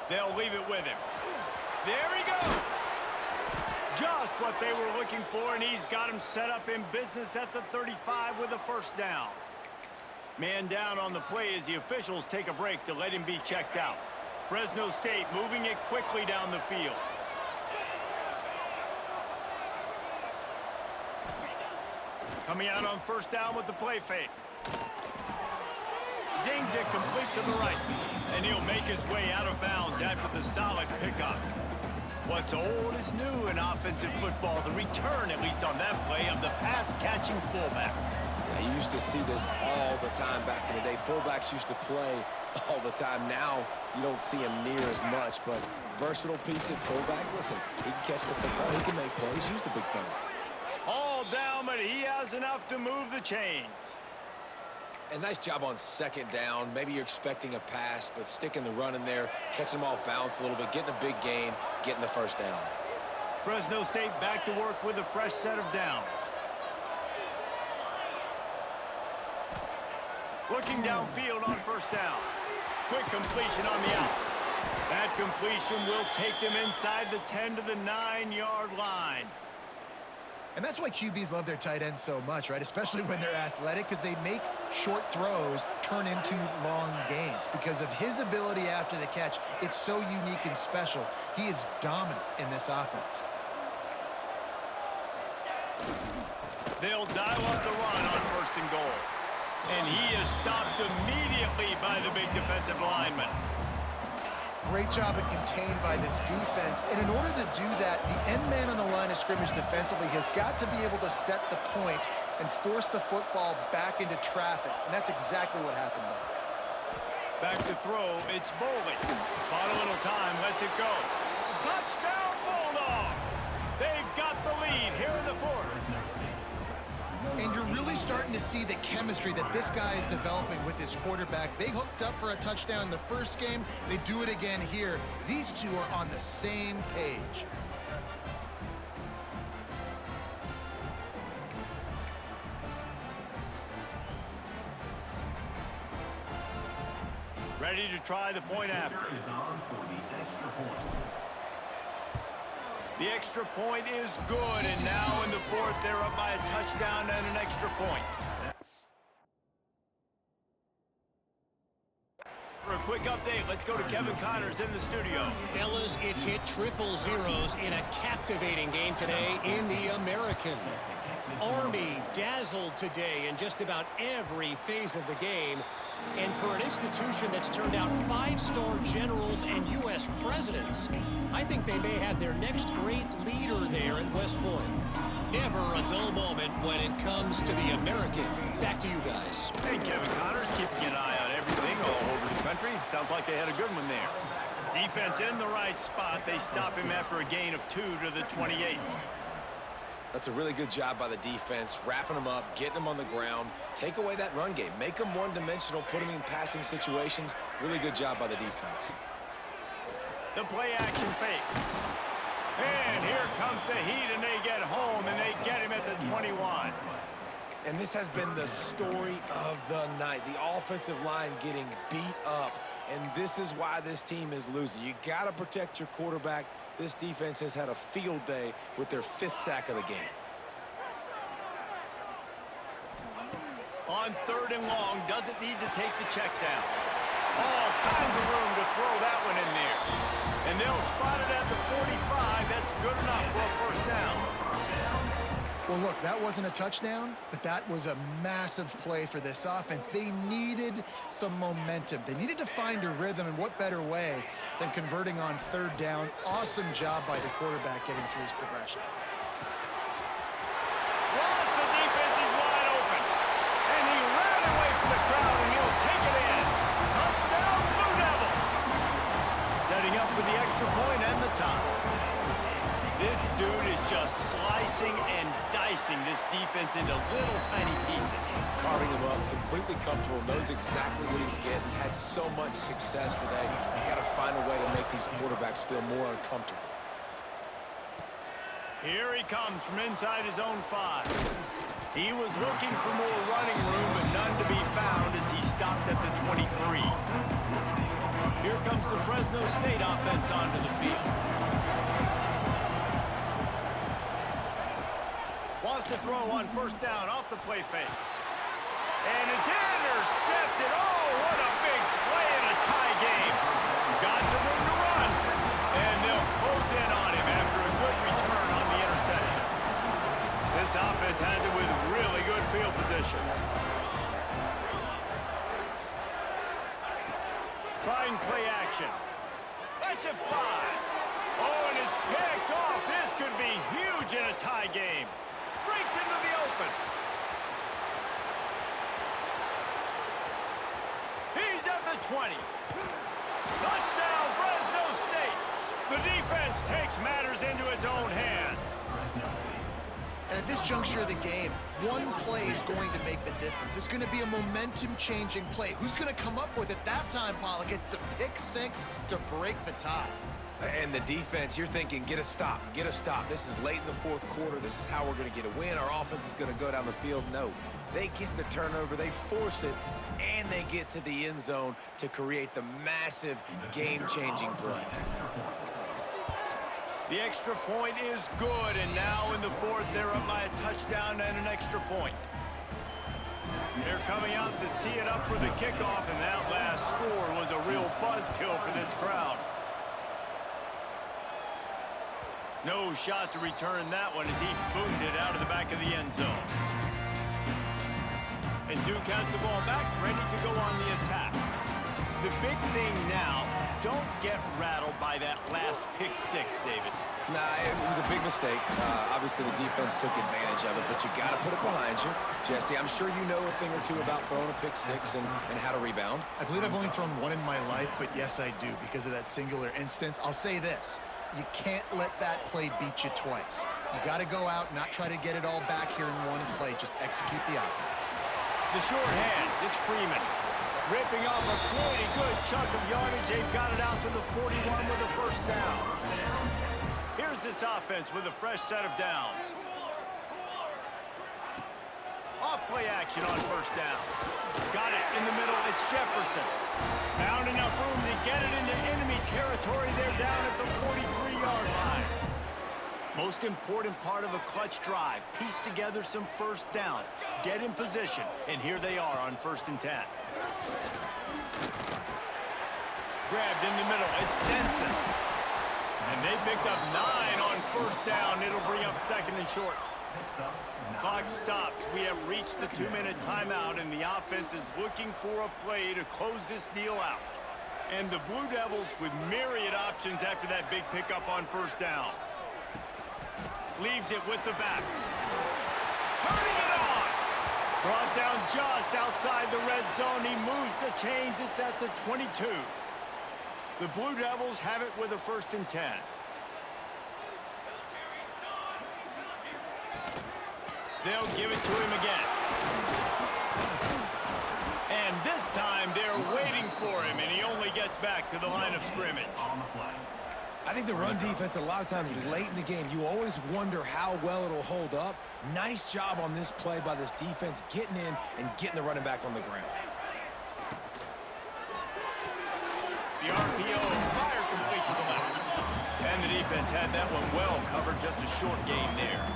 They'll leave it with him. There he goes. Just what they were looking for, and he's got him set up in business at the 35 with a 1st down. Man down on the play as the officials take a break to let him be checked out. Fresno State moving it quickly down the field. Coming out on 1st down with the play fake. Zings it complete to the right. And he'll make his way out of bounds after the solid pickup. What's old is new in offensive football. The return, at least on that play, of the pass-catching fullback. Yeah, you used to see this all the time back in the day. Fullbacks used to play all the time. Now you don't see him near as much, but versatile piece at fullback. Listen, he can catch the football. He can make plays. Use the big fella. All down, but he has enough to move the chains. And nice job on 2nd down. Maybe you're expecting a pass, but sticking the run in there, catching him off balance a little bit, getting a big gain, getting the 1st down. Fresno State back to work with a fresh set of downs. Looking downfield on 1st down. Quick completion on the out. That completion will take them inside the 10 to the 9-yard line. And that's why QBs love their tight ends so much, right? Especially when they're athletic, because they make short throws turn into long gains. Because of his ability after the catch, it's so unique and special. He is dominant in this offense. They'll dial up the run on 1st and goal. And he is stopped immediately by the big defensive lineman. Great job at contained by this defense. And in order to do that, the end man on the line of scrimmage defensively has got to be able to set the point and force the football back into traffic. And that's exactly what happened there. Back to throw, it's Boley. Bought a little time, lets it go. Touchdown, Bulldogs! They've got the lead here in the 4th. And you're really starting to see the chemistry that this guy is developing with his quarterback. They hooked up for a touchdown in the first game. They do it again here. These two are on the same page. Ready to try the point after. Is on for the extra point. The extra point is good, and now in the 4th, they're up by a touchdown and an extra point. let's go to Kevin Connors in the studio. Fellas, it's hit triple zeros in a captivating game today in the American. Army dazzled today in just about every phase of the game. And for an institution that's turned out 5-star generals and U.S. presidents, I think they may have their next great leader there at West Point. Never a dull moment when it comes to the American. Back to you guys. And Kevin Connors keeping an eye on everything all over the country. Sounds like they had a good one there. Defense in the right spot. They stop him after a gain of 2 to the 28. That's a really good job by the defense, wrapping them up, getting them on the ground, take away that run game, make them one-dimensional, put them in passing situations. Really good job by the defense. The play action fake. And here comes the Heat, and they get home, and they get him at the 21. And this has been the story of the night. The offensive line getting beat up, and this is why this team is losing. You got to protect your quarterback. This defense has had a field day with their 5th sack of the game. On 3rd and long, doesn't need to take the check down. All kinds of room to throw that one in there. And they'll spot it at the 45. That's good enough for a first down. Well, look, that wasn't a touchdown, but that was a massive play for this offense. They needed some momentum. They needed to find a rhythm, and what better way than converting on 3rd down. Awesome job by the quarterback getting through his progression. Ross, the defense is wide open. And he ran away from the crowd, and he'll take it in. Touchdown, Blue Devils. Setting up for the extra point and the tie. This dude is just slicing and dicing this defense into little tiny pieces. Carving him up, completely comfortable, knows exactly what he's getting, had so much success today. You got to find a way to make these quarterbacks feel more uncomfortable. Here he comes from inside his own 5. He was looking for more running room, but none to be found as he stopped at the 23. Here comes the Fresno State offense onto the field. Wants to throw on 1st down off the play fake. And it's intercepted. Oh, what a big play in a tie game. Got some room to run. And they'll close in on him after a good return on the interception. This offense has it with really good field position. Trying play action. Lets it fly. Oh, and it's picked off. This could be huge in a tie game. Breaks into the open. He's at the 20. Touchdown, Fresno State. The defense takes matters into its own hands. And at this juncture of the game, one play is going to make the difference. It's going to be a momentum-changing play. Who's going to come up with it that time, Pollock? It's the pick 6 to break the tie. And the defense, you're thinking, get a stop, get a stop. This is late in the 4th quarter. This is how we're going to get a win. Our offense is going to go down the field. No, they get the turnover, they force it, and they get to the end zone to create the massive game-changing play. The extra point is good, and now in the 4th, they're up by a touchdown and an extra point. They're coming out to tee it up for the kickoff, and that last score was a real buzzkill for this crowd. No shot to return that one as he boomed it out of the back of the end zone. And Duke has the ball back, ready to go on the attack. The big thing now, don't get rattled by that last pick 6, David. Nah, it was a big mistake. Obviously, the defense took advantage of it, but you got to put it behind you. Jesse, I'm sure you know a thing or two about throwing a pick 6 and how to rebound. I believe I've only thrown one in my life, but yes, I do, because of that singular instance. I'll say this. You can't let that play beat you twice. You got to go out, not try to get it all back here in one play. Just execute the offense. The short hands, it's Freeman. Ripping off a pretty good chunk of yardage. They've got it out to the 41 with a first down. Here's this offense with a fresh set of downs. Off play action on 1st down. Got it in the middle. It's Jefferson. Found enough room to get it into enemy territory. They're down at the 43-yard line. Most important part of a clutch drive. Piece together some first downs. Get in position. And here they are on 1st and 10. grabbed in the middle. It's Denson. And they picked up 9 on first down. It'll bring up second and short. Clock stops. We have reached the 2-minute timeout, and the offense is looking for a play to close this deal out. And the Blue Devils with myriad options after that big pickup on first down. Leaves it with the back. Turning it on. Brought down just outside the red zone. He moves the chains. It's at the 22. The Blue Devils have it with a 1st and 10. They'll give it to him again. And this time they're waiting for him, and he only gets back to the line of scrimmage. I think the run defense, a lot of times late in the game, you always wonder how well it'll hold up. Nice job on this play by this defense, getting in and getting the running back on the ground. The RPO, fire complete to the left. And the defense had that one well covered, just a short game there.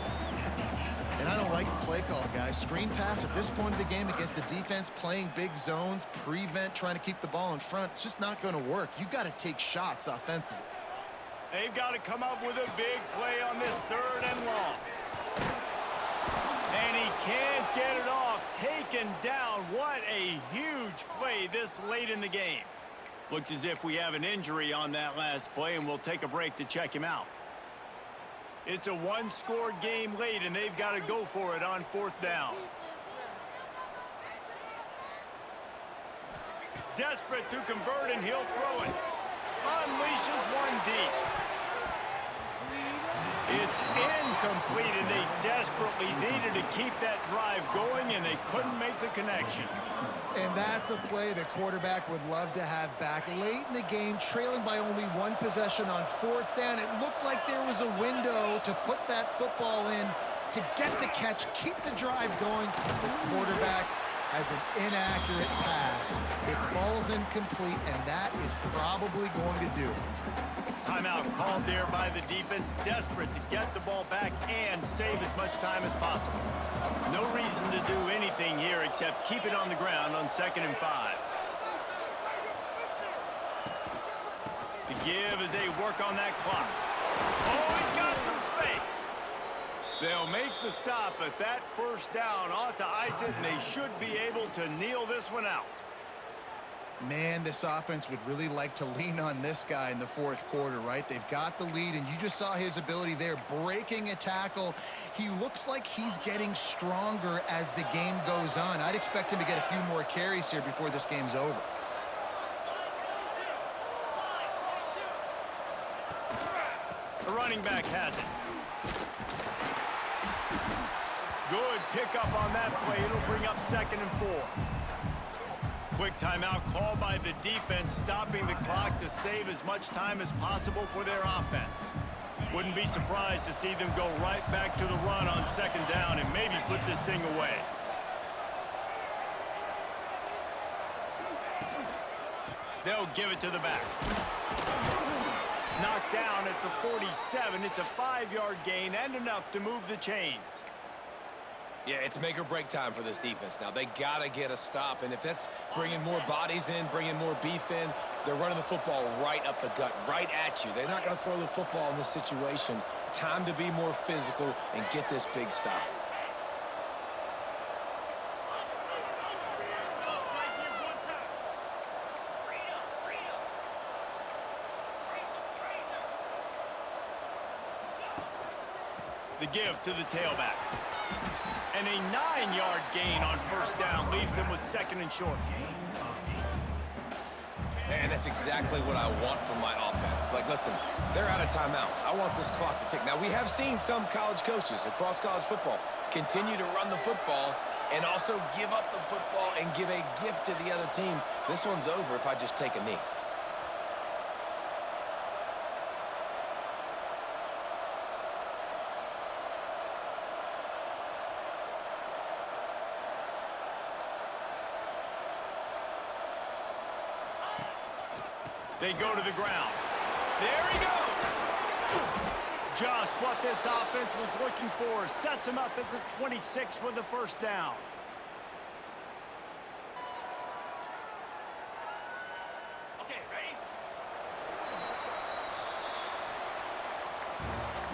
And I don't like the play call, guys. Screen pass at this point of the game against the defense playing big zones, prevent, trying to keep the ball in front. It's just not going to work. You got to take shots offensively. They've got to come up with a big play on this 3rd and long. And he can't get it off. Taken down. What a huge play this late in the game. Looks as if we have an injury on that last play, and we'll take a break to check him out. It's a 1-score game late, and they've got to go for it on 4th down. Desperate to convert, and he'll throw it. Unleashes one deep. It's incomplete, and they desperately needed to keep that drive going, and they couldn't make the connection. And that's a play the quarterback would love to have back. Late in the game, trailing by only 1 possession on 4th down, it looked like there was a window to put that football in, to get the catch, keep the drive going. The quarterback has an inaccurate pass. It falls incomplete, and that is probably going to do it. Timeout called there by the defense, desperate to get the ball back and save as much time as possible. No reason to do anything here except keep it on the ground on 2nd and 5. The give as they work on that clock. Oh, he's got some space. They'll make the stop, but that 1st down ought to ice it, and they should be able to kneel this one out. Man, this offense would really like to lean on this guy in the 4th quarter, right? They've got the lead, and you just saw his ability there, breaking a tackle. He looks like he's getting stronger as the game goes on. I'd expect him to get a few more carries here before this game's over. The running back has it. Good pickup on that play. It'll bring up 2nd and 4. Quick timeout called by the defense, stopping the clock to save as much time as possible for their offense. Wouldn't be surprised to see them go right back to the run on 2nd down and maybe put this thing away. They'll give it to the back. Knocked down at the 47. It's a 5-yard gain and enough to move the chains. Yeah, it's make or break time for this defense now. They got to get a stop, and if that's bringing more bodies in, bringing more beef in, they're running the football right up the gut, right at you. They're not going to throw the football in this situation. Time to be more physical and get this big stop. The give to the tailback. And a 9-yard gain on 1st down leaves them with 2nd and short. And that's exactly what I want from my offense. Like, listen, they're out of timeouts. I want this clock to tick. Now, we have seen some college coaches across college football continue to run the football and also give up the football and give a gift to the other team. This one's over if I just take a knee. They go to the ground. There he goes. Just what this offense was looking for. Sets him up at the 26 with the 1st down.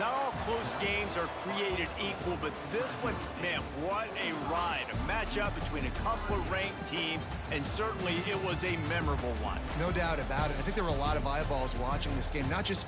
Not all close games are created equal, but this one, man, what a ride. A matchup between a couple of ranked teams, and certainly it was a memorable one. No doubt about it. I think there were a lot of eyeballs watching this game, not just